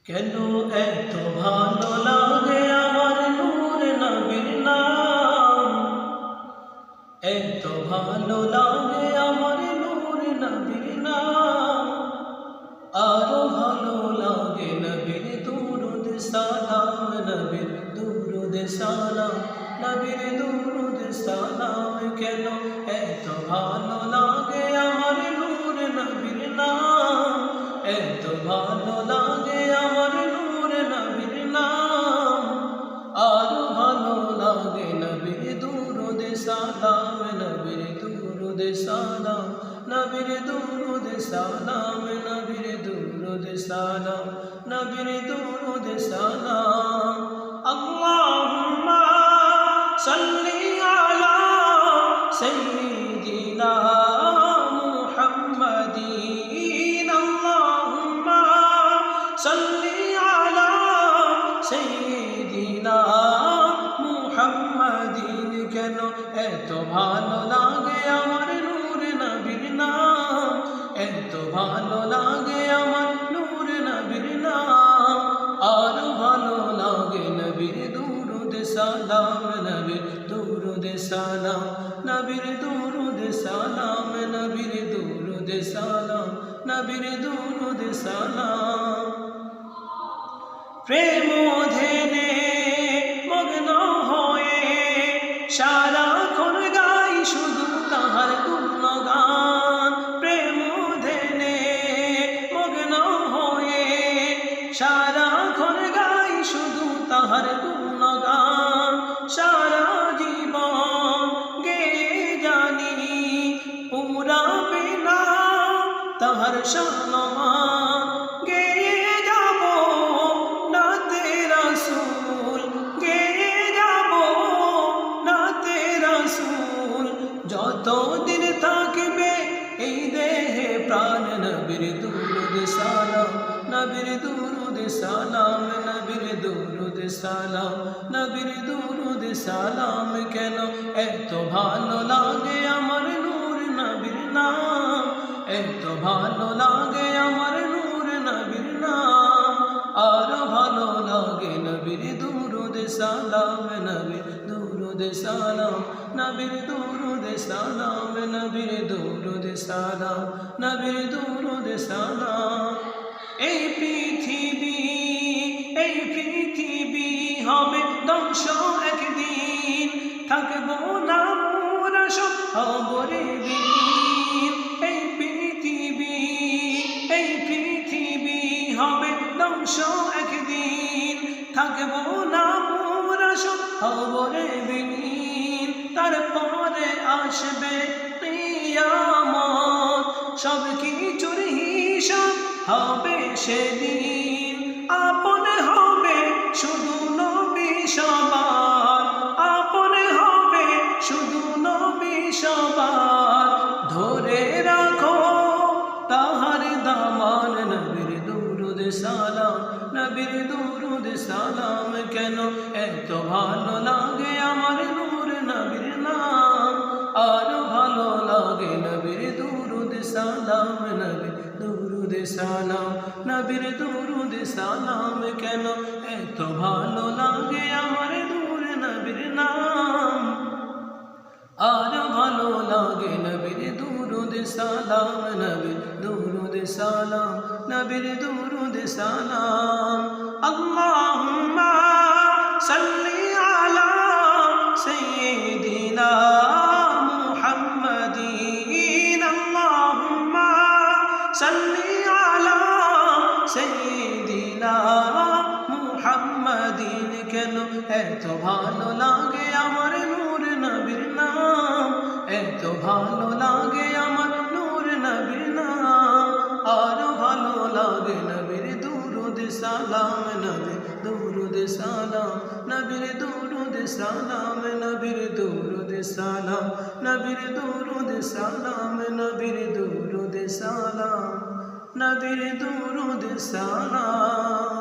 কেন এত ভালো লাগে আমার নূর নবীর নাম, এত ভালো লাগে আমার নূর নবীর নাম। আরো ভালো লাগে নবীর দুরুদ সালাম, নবীর দুরুদ সালাম, নবীর দুরুদ সালাম। কেন এত ভালো লাগে আমার নূর নবীর নাম, এত ভালো লাগে আমার নূর নবীর নাম। আরো ভালো লাগে নবীর দুরুদ সালাম, নবীর দুরুদ সালাম, নবীর দুরুদ সালাম, নবীর দুরুদ সালাম, নবীর দুরুদ সালাম। আল্লাহুম্মা সাল্লি আলা সাইয়্যিদিনা মুহাম্মাদিন, আল্লাহুম্মা সাল্লি আলা সাইয়্যিদিনা মুহাম্মাদিন। কেন এত ভালো লাগে আমার নূর নবীর নাম, এত ভালো লাগে আমার নূর নবীর নাম। আরো ভালো লাগে নবীর দুরুদ সালাম, নবীর দুরুদ সালাম, নবীর দুরুদ সালাম, নবীর দুরুদ সালাম, নবীর দুরুদ সালাম। প্রেম ধ্যানে মগ্ন হয়ে সারাক্ষণ গাই শুধু তাহার গুণগান। প্রেম ধ্যানে মগ্ন হয়ে সারাক্ষণ গাই শুধু তাহার গুণগান। সারা জীবন গেয়ে জানি পুরাবে না তাহার সম্মান। গেয়ে যাব নাতে রাসূল, গেয়ে যাব নাতে রাসূল, যতদিন থাকবে এই দেহে প্রাণ। নবীর দুরুদ সালাম, নবীর দুরুদ সালাম, নবীর দুরুদ সালাম, নবীর দুরুদ সালাম। কেন এত ভালো লাগে আমার নূর নবীর নাম, এত ভালো লাগে আমার নূর নবীর নাম। আরো ভালো লাগে নবীর দুরুদ সালাম, নবীর দুরুদ সালাম, নবীর দুরুদ সালাম, নবীর দুরুদ সালাম, নবীর দুরুদ সালাম। এই পৃথিবী হবে ধ্বংস একদিন, থাকবো না মোরা সব খবরে বিলীন। এই পৃথিবী হবে ধ্বংস একদিন, থাকবো না মোরা সব খবরে বিলীন। তারপরে আসবে কিয়ামত, সব কিছুর হিসাব হবে সেদিন। আপন হবে শুধু নবী সবার, আপন হবে শুধু নবী সবার। ধরে রাখো তাহার দামান, নবীর দুরুদ সালাম, নবীর দুরুদ সালাম। কেন এত ভালো লাগে আমার নূর নবীর নাম। আরো ভালো লাগে নবীর দুরুদ সালাম, নবীর দুরুদ সালাম, নবীর দুরুদ সালাম। কেন এত ভালো লাগে আমার নূর নবীর নাম। আরো ভালো লাগে নবীর দুরুদ সালাম, নবীর দুরুদ সালাম, নবীর দুরুদ সালাম। আল্লাহুম্মা সাল্লি আলা সাইয়্যিদিনা মুহাম্মাদিন, আল্লাহুম্মা সাল্লি আলা সাইয়্যিদিনা মুহাম্মাদিন। কেন এত ভালো লাগে আমার নূর নবীর নাম, এত ভালো লাগে আমার নূর নবীর নাম। আরো ভালো লাগে নবীর দুরুদ সালাম, নবীর দুরুদ সালাম, নবীর দুরুদ সালাম, নবীর দুরুদ সালাম, নবীর দুরুদ সালাম, নবীর দুরুদ সালাম, নবীর দুরুদ সালাম।